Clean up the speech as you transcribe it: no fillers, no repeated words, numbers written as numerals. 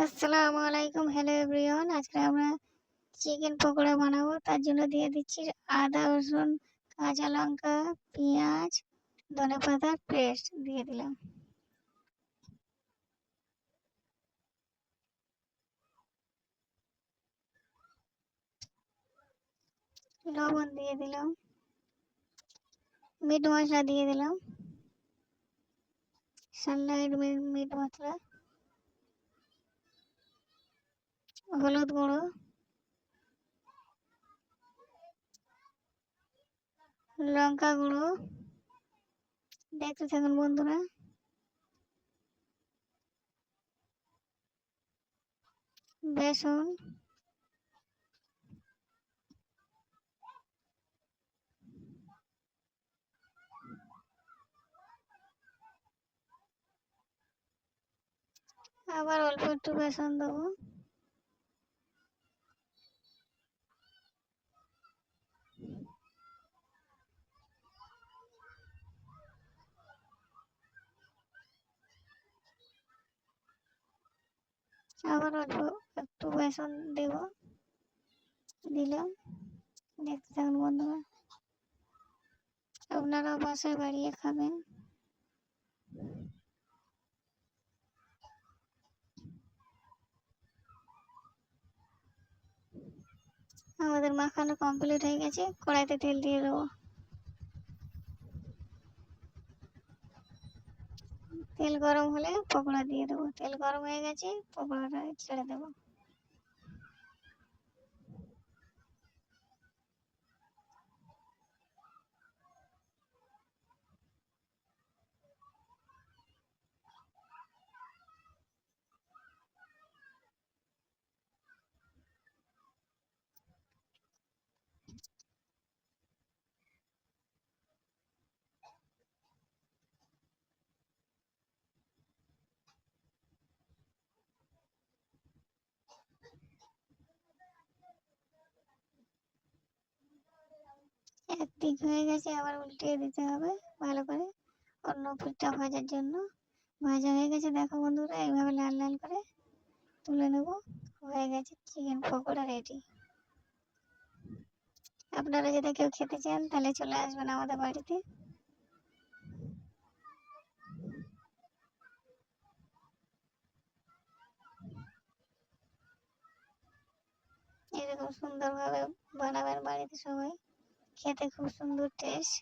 আসসালামু আলাইকুম, hello everyone. আজকে আমরা চিকেন পকোড়া বানাবো। তার জন্য দিয়ে দিচ্ছি আদা, রসুন, কাঁচা লঙ্কা, পেঁয়াজ, ধনেপাতার পেস্ট দিয়ে দিলাম। লবণ দিয়ে দিলাম। মিট মশলা দিয়ে দিলাম। সানলাইট মিট মশলা, হলুদ গুঁড়ো, লঙ্কা গুঁড়ো। দেখতে থাকুন বন্ধুরা। বেসন, আবার অল্প একটু বেসন দেবো। আবার অল্প একটু বেসন দেব, দিলাম। দেখতে থাকুন বন্ধুরা। আপনারা বাসায় বানিয়ে খাবেন। আমাদের মাখানো কমপ্লিট হয়ে গেছে। কড়াইতে তেল দিয়ে দেবো। তেল গরম হলে পকোড়া দিয়ে দেবো। তেল গরম হয়ে গেছে, পকোড়াটা ছেড়ে দেবো। একদিক হয়ে গেছে, আবার উল্টিয়ে দিতে হবে ভালো করে অন্য পিঠটা ভাজার জন্য। ভাজা হয়ে গেছে, দেখো বন্ধুরা, এইভাবে লাল লাল করে তুলে নেবো। হয়ে গেছে চিকেন পকোড়া রেডি। আপনারা যদি কেউ খেতে চান তাহলে চলে আসবেন আমাদের বাড়িতে। এরকম সুন্দরভাবে বানাবেন বাড়িতে সবাই। খেতে খুব সুন্দর টেস্ট।